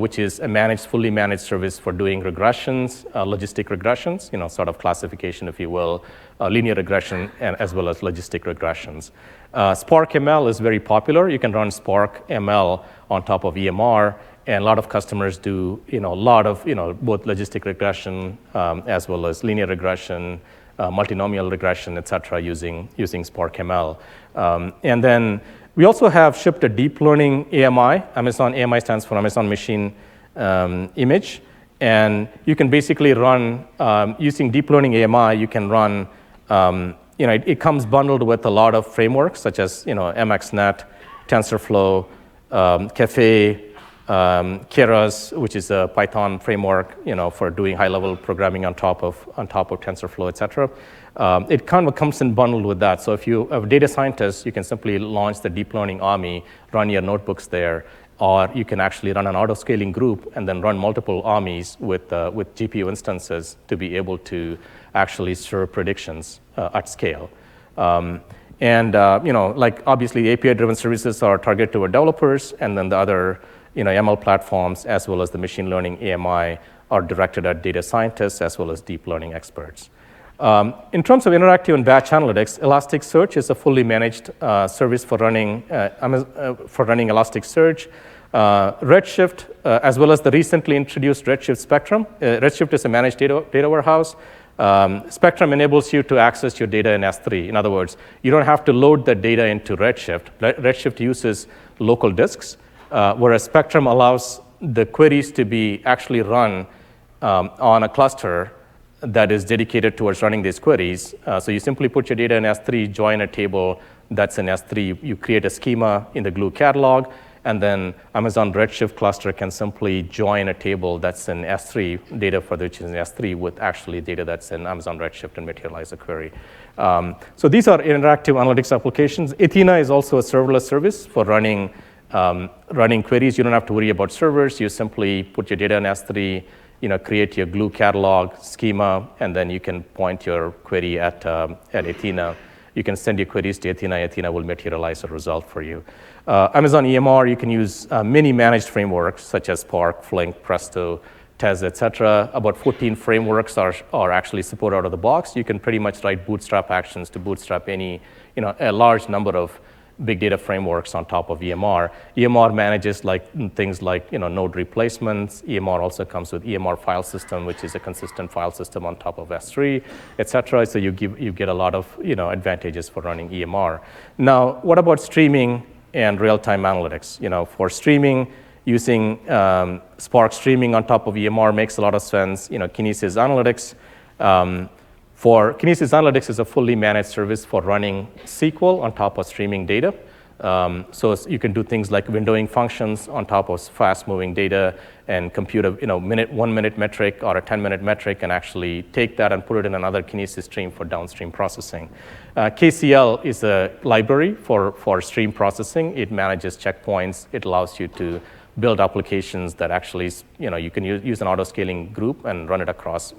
which is a fully managed service for doing regressions, logistic regressions, sort of classification, if you will, linear regression, and as well as logistic regressions. Spark ML is very popular. You can run Spark ML on top of EMR, and a lot of customers do, a lot of, both logistic regression as well as linear regression, multinomial regression, et cetera, using Spark ML. And then we also have shipped a deep learning AMI. Amazon AMI stands for Amazon Machine Image. And you can basically run, using deep learning AMI, you can run, it comes bundled with a lot of frameworks, such as, MXNet, TensorFlow, Caffe, Keras, which is a Python framework, for doing high-level programming on top of TensorFlow, et cetera. It kind of comes in bundled with that. So if you have data scientists, you can simply launch the deep learning army, run your notebooks there, or you can actually run an auto-scaling group and then run multiple armies with GPU instances to be able to actually serve predictions at scale. Obviously, the API-driven services are targeted toward developers, and then the other, ML platforms, as well as the machine learning AMI, are directed at data scientists as well as deep learning experts. In terms of interactive and batch analytics, Elasticsearch is a fully managed service for running Elasticsearch. Redshift, as well as the recently introduced Redshift Spectrum. Redshift is a managed data warehouse. Spectrum enables you to access your data in S3. In other words, you don't have to load the data into Redshift. Redshift uses local disks, whereas Spectrum allows the queries to be actually run on a cluster that is dedicated towards running these queries. So you simply put your data in S3, join a table that's in S3. You create a schema in the Glue catalog, and then Amazon Redshift cluster can simply join a table that's in S3, data for which is in S3, with actually data that's in Amazon Redshift and materialize a query. So these are interactive analytics applications. Athena is also a serverless service for running queries. You don't have to worry about servers. You simply put your data in S3, create your Glue catalog schema, and then you can point your query at Athena. You can send your queries to Athena. Athena will materialize a result for you. Amazon EMR, you can use many managed frameworks such as Spark, Flink, Presto, Tez, et cetera. About 14 frameworks are actually supported out of the box. You can pretty much write bootstrap actions to bootstrap any, a large number of big data frameworks on top of EMR. EMR manages things like node replacements. EMR also comes with EMR file system, which is a consistent file system on top of S3, et cetera. So you get a lot of advantages for running EMR. Now, what about streaming and real-time analytics? For streaming, using Spark streaming on top of EMR makes a lot of sense. Kinesis Analytics. For Kinesis Analytics is a fully managed service for running SQL on top of streaming data. So you can do things like windowing functions on top of fast-moving data and compute a 1-minute metric or a 10-minute metric and actually take that and put it in another Kinesis stream for downstream processing. KCL is a library for stream processing. It manages checkpoints. It allows you to build applications that actually, you can use an auto-scaling group and run it across,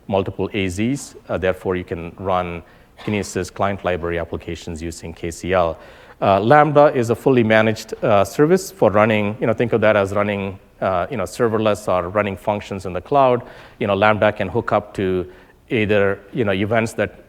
multiple AZs. Therefore, you can run Kinesis client library applications using KCL. Lambda is a fully managed service for running, think of that as running, serverless or running functions in the cloud. Lambda can hook up to either, events that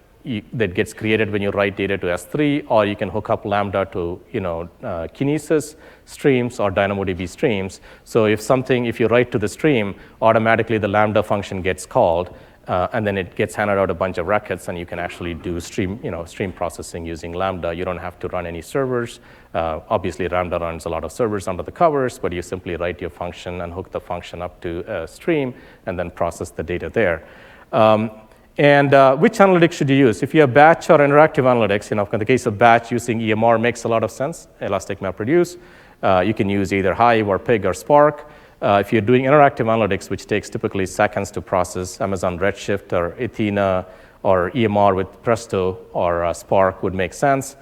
gets created when you write data to S3, or you can hook up Lambda to, Kinesis streams or DynamoDB streams. So if you write to the stream, automatically the Lambda function gets called, and then it gets handed out a bunch of records, and you can actually do stream processing using Lambda. You don't have to run any servers. Obviously, Lambda runs a lot of servers under the covers, but you simply write your function and hook the function up to a stream, and then process the data there. Which analytics should you use? If you have batch or interactive analytics, in the case of batch, using EMR makes a lot of sense, Elastic MapReduce. You can use either Hive or Pig or Spark. If you're doing interactive analytics, which takes typically seconds to process, Amazon Redshift or Athena or EMR with Presto or Spark would make sense.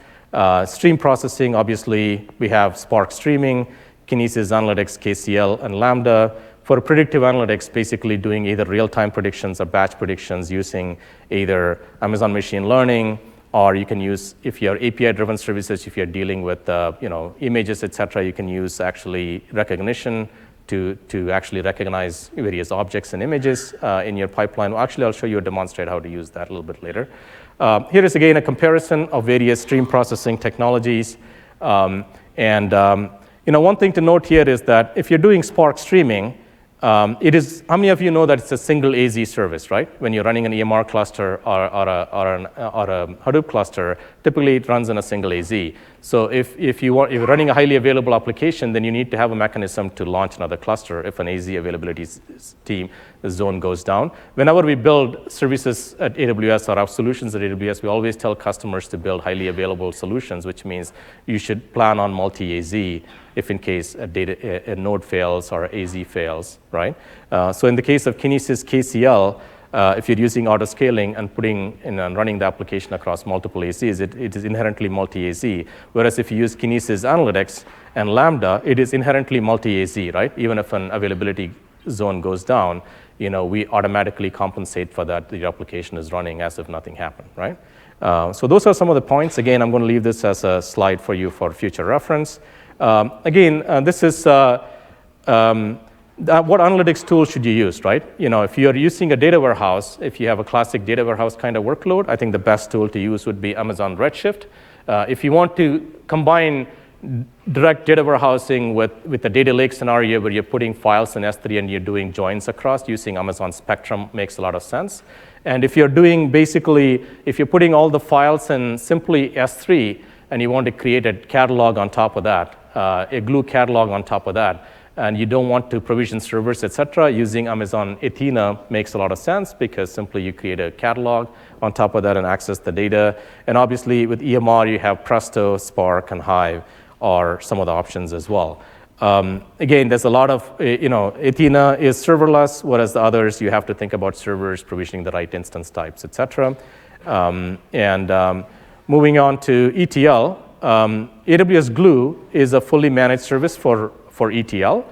Stream processing, obviously, we have Spark streaming, Kinesis Analytics, KCL, and Lambda. For predictive analytics, basically doing either real-time predictions or batch predictions using either Amazon Machine Learning, or you can use, if you're API-driven services, if you're dealing with images, et cetera, you can use actually recognition to actually recognize various objects and images in your pipeline. Actually, I'll show you a demonstrate how to use that a little bit later. Here is, again, a comparison of various stream processing technologies. One thing to note here is that if you're doing Spark streaming, It is, how many of you know that it's a single AZ service, right? When you're running an EMR cluster or a Hadoop cluster, typically it runs in a single AZ. So if you're running a highly available application, then you need to have a mechanism to launch another cluster if an AZ availability zone goes down. Whenever we build services at AWS or our solutions at AWS, we always tell customers to build highly available solutions, which means you should plan on multi-AZ if in case a node fails or AZ fails, right? So in the case of Kinesis KCL, if you're using auto-scaling and running the application across multiple AZs, it is inherently multi-AZ. Whereas if you use Kinesis Analytics and Lambda, it is inherently multi-AZ, right? Even if an availability zone goes down, we automatically compensate for that. The application is running as if nothing happened, right? So those are some of the points. Again, I'm going to leave this as a slide for you for future reference. This is what analytics tools should you use, right? If you're using a data warehouse, if you have a classic data warehouse kind of workload, I think the best tool to use would be Amazon Redshift. If you want to combine direct data warehousing with the data lake scenario where you're putting files in S3 and you're doing joins across, using Amazon Spectrum makes a lot of sense. And if you're putting all the files in simply S3 and you want to create a catalog on top of that, a glue catalog on top of that, and you don't want to provision servers, et cetera, using Amazon Athena makes a lot of sense because simply you create a catalog on top of that and access the data. And obviously with EMR, you have Presto, Spark, and Hive, or some of the options as well. Again, there's a lot of, Athena is serverless, whereas the others, you have to think about servers, provisioning the right instance types, et cetera. Moving on to ETL, AWS Glue is a fully managed service for ETL.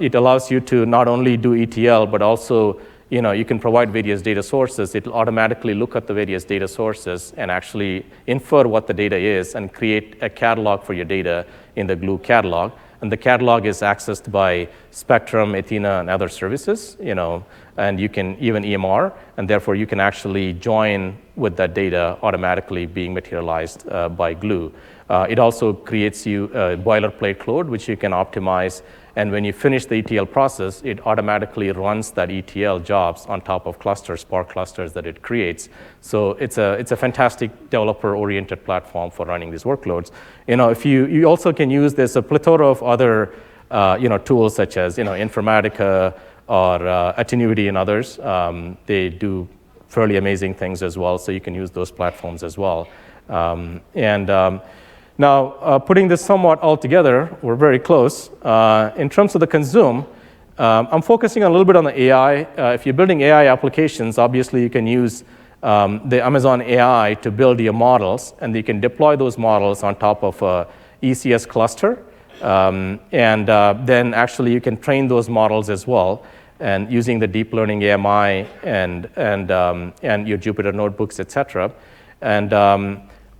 It allows you to not only do ETL, but also you can provide various data sources. It'll automatically look at the various data sources and actually infer what the data is and create a catalog for your data in the Glue catalog. And the catalog is accessed by Spectrum, Athena, and other services, and you can even EMR, and therefore you can actually join with that data automatically being materialized by Glue. It also creates you a boilerplate code, which you can optimize. And when you finish the ETL process, it automatically runs that ETL jobs on top of clusters, Spark clusters that it creates. So it's a fantastic developer-oriented platform for running these workloads. If you also can use, there's a plethora of other tools such as Informatica or Attenuity and others. They do fairly amazing things as well. So you can use those platforms as well. Now, putting this somewhat all together, we're very close. In terms of the consume, I'm focusing a little bit on the AI. If you're building AI applications, obviously you can use the Amazon AI to build your models, and you can deploy those models on top of a ECS cluster. Then actually you can train those models as well, and using the deep learning AMI and your Jupyter notebooks, et cetera.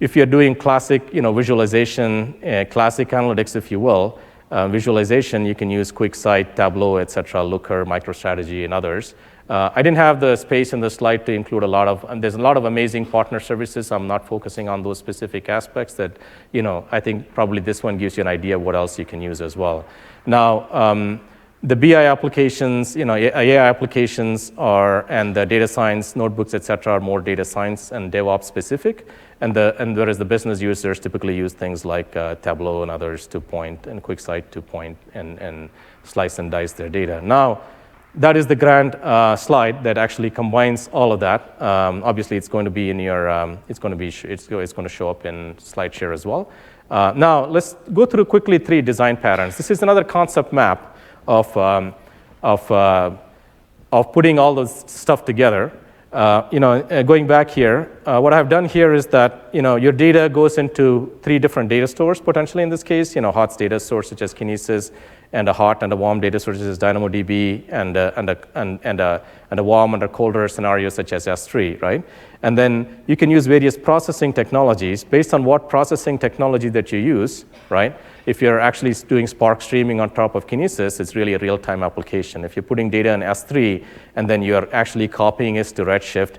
If you're doing classic, visualization, classic analytics, if you will, visualization, you can use QuickSight, Tableau, et cetera, Looker, MicroStrategy, and others. I didn't have the space in the slide to include and there's a lot of amazing partner services. I'm not focusing on those specific aspects that, I think probably this one gives you an idea of what else you can use as well. Now, the BI applications, AI applications and the data science notebooks, et cetera, are more data science and DevOps specific. And whereas the business users typically use things like Tableau and others to point, and QuickSight to point and slice and dice their data. Now, that is the grand slide that actually combines all of that. Obviously, it's going to be in your, it's going to show up in SlideShare as well. Now, let's go through quickly 3 design patterns. This is another concept map of putting all this stuff together. Going back here, what I've done here is that your data goes into 3 different data stores potentially in this case. Hot's data source such as Kinesis, and a hot and a warm data source such as DynamoDB, and a warm and a colder scenario such as S3, right? And then you can use various processing technologies based on what processing technology that you use, right? If you're actually doing Spark streaming on top of Kinesis, it's really a real-time application. If you're putting data in S3 and then you're actually copying it to Redshift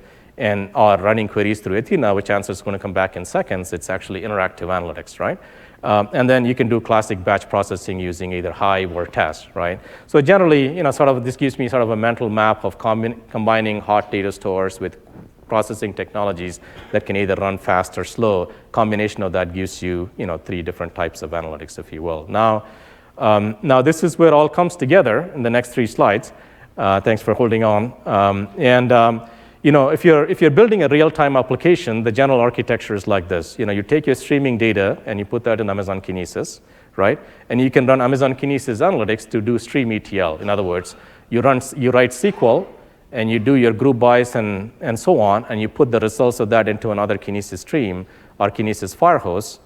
or running queries through Athena, which answer is going to come back in seconds, it's actually interactive analytics, right? And then you can do classic batch processing using either Hive or test, right? So generally, this gives me sort of a mental map of combining hot data stores with processing technologies that can either run fast or slow. Combination of that gives you, 3 different types of analytics, if you will. Now this is where it all comes together in the next 3 slides. Thanks for holding on. If you're building a real-time application, the general architecture is like this. You take your streaming data and you put that in Amazon Kinesis, right? And you can run Amazon Kinesis Analytics to do stream ETL. In other words, you write SQL and you do your group bys and so on, and you put the results of that into another Kinesis stream or Kinesis Firehose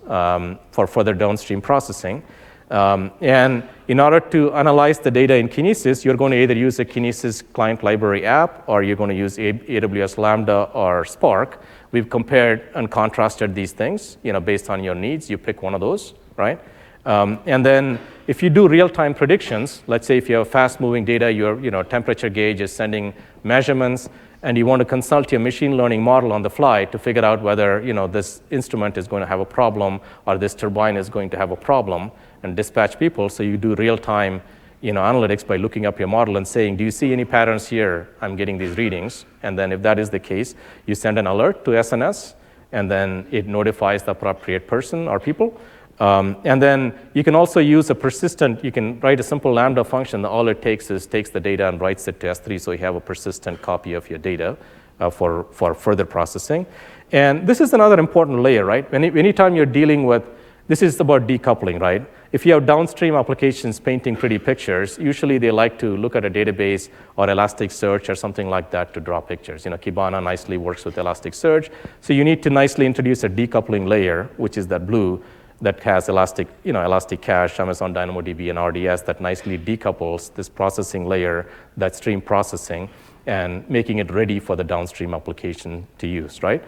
for further downstream processing. And in order to analyze the data in Kinesis, you're going to either use a Kinesis client library app, or you're going to use AWS Lambda or Spark. We've compared and contrasted these things, based on your needs. You pick one of those, right? And then if you do real-time predictions, let's say if you have fast-moving data, your temperature gauge is sending measurements, and you want to consult your machine learning model on the fly to figure out whether this instrument is going to have a problem or this turbine is going to have a problem, and dispatch people. So you do real-time analytics by looking up your model and saying, do you see any patterns here? I'm getting these readings. And then if that is the case, you send an alert to SNS, and then it notifies the appropriate person or people. And then you can also use you can write a simple Lambda function. All it takes is takes the data and writes it to S3, so you have a persistent copy of your data for further processing. And this is another important layer, right? Anytime you're dealing with, this is about decoupling, right? If you have downstream applications painting pretty pictures, usually they like to look at a database or Elasticsearch or something like that to draw pictures. Kibana nicely works with Elasticsearch. So you need to nicely introduce a decoupling layer, which is that blue, that has Elastic Cache, Amazon DynamoDB, and RDS that nicely decouples this processing layer, that stream processing, and making it ready for the downstream application to use, right?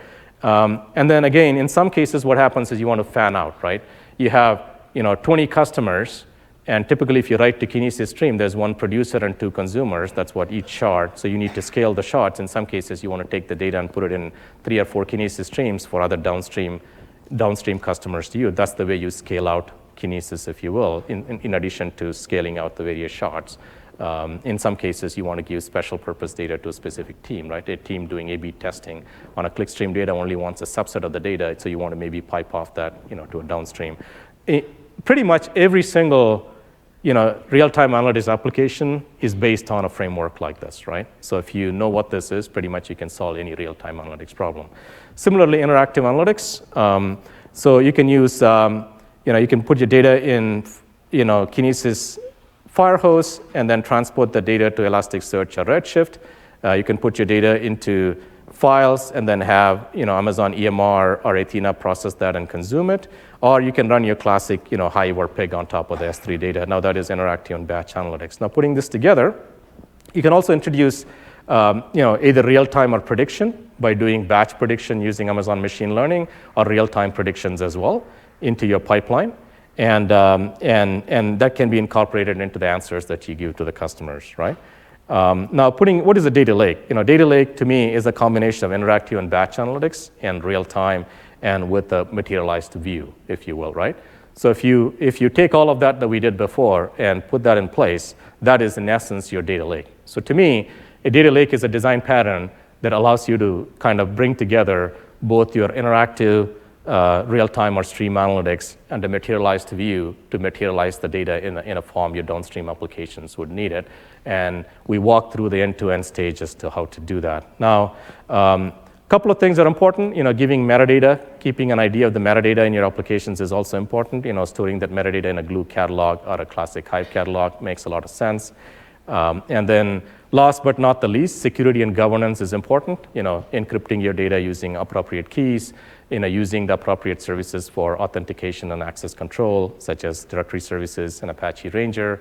And then again, in some cases, what happens is you want to fan out, right? You have 20 customers, and typically if you write to Kinesis stream, there's 1 producer and 2 consumers. That's what each shard. So you need to scale the shards. In some cases, you want to take the data and put it in 3 or 4 Kinesis streams for other downstream customers to you. That's the way you scale out Kinesis, if you will, in addition to scaling out the various shards. In some cases, you want to give special purpose data to a specific team, right? A team doing A/B testing on a clickstream data only wants a subset of the data, so you want to maybe pipe off that, to a downstream. Pretty much every single, real-time analytics application is based on a framework like this, right? So if you know what this is, pretty much you can solve any real-time analytics problem. Similarly, interactive analytics. So you can use, you can put your data in, Kinesis Firehose and then transport the data to Elasticsearch or Redshift. You can put your data into files and then have, Amazon EMR or Athena process that and consume it. Or you can run your classic, Hive or Pig on top of the S3 data. Now that is interactive and batch analytics. Now putting this together, you can also introduce, either real-time or prediction by doing batch prediction using Amazon machine learning, or real-time predictions as well into your pipeline. And that can be incorporated into the answers that you give to the customers, right? Now, what is a data lake? Data lake to me is a combination of interactive and batch analytics and real time, and with a materialized view, if you will, right? So if you take all of that we did before and put that in place, that is in essence your data lake. So to me, a data lake is a design pattern that allows you to kind of bring together both your interactive, real-time or stream analytics and the materialized view to materialize the data in a form your downstream applications would need it. And we walk through the end-to-end stage as to how to do that. Now, a couple of things are important. Giving metadata, keeping an idea of the metadata in your applications is also important. Storing that metadata in a Glue catalog or a classic Hive catalog makes a lot of sense. And then last but not the least, security and governance is important. Encrypting your data using appropriate keys, using the appropriate services for authentication and access control, such as directory services and Apache Ranger,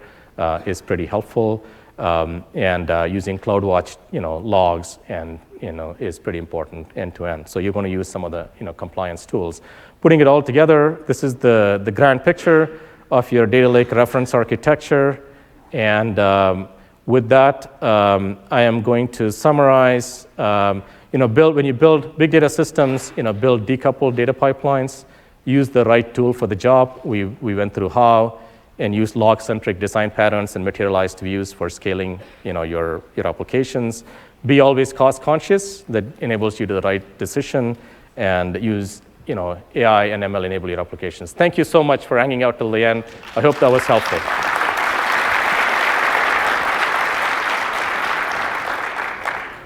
is pretty helpful. And using CloudWatch, logs and is pretty important end to end. So you're going to use some of the compliance tools. Putting it all together, this is the grand picture of your data lake reference architecture. And with that, I am going to summarize. When you build big data systems, build decoupled data pipelines. use the right tool for the job. We went through how, and use log-centric design patterns and materialized views for scaling your applications. Be always cost conscious. That enables you to the right decision, and use AI and ML enable your applications. Thank you so much for hanging out till the end. I hope that was helpful.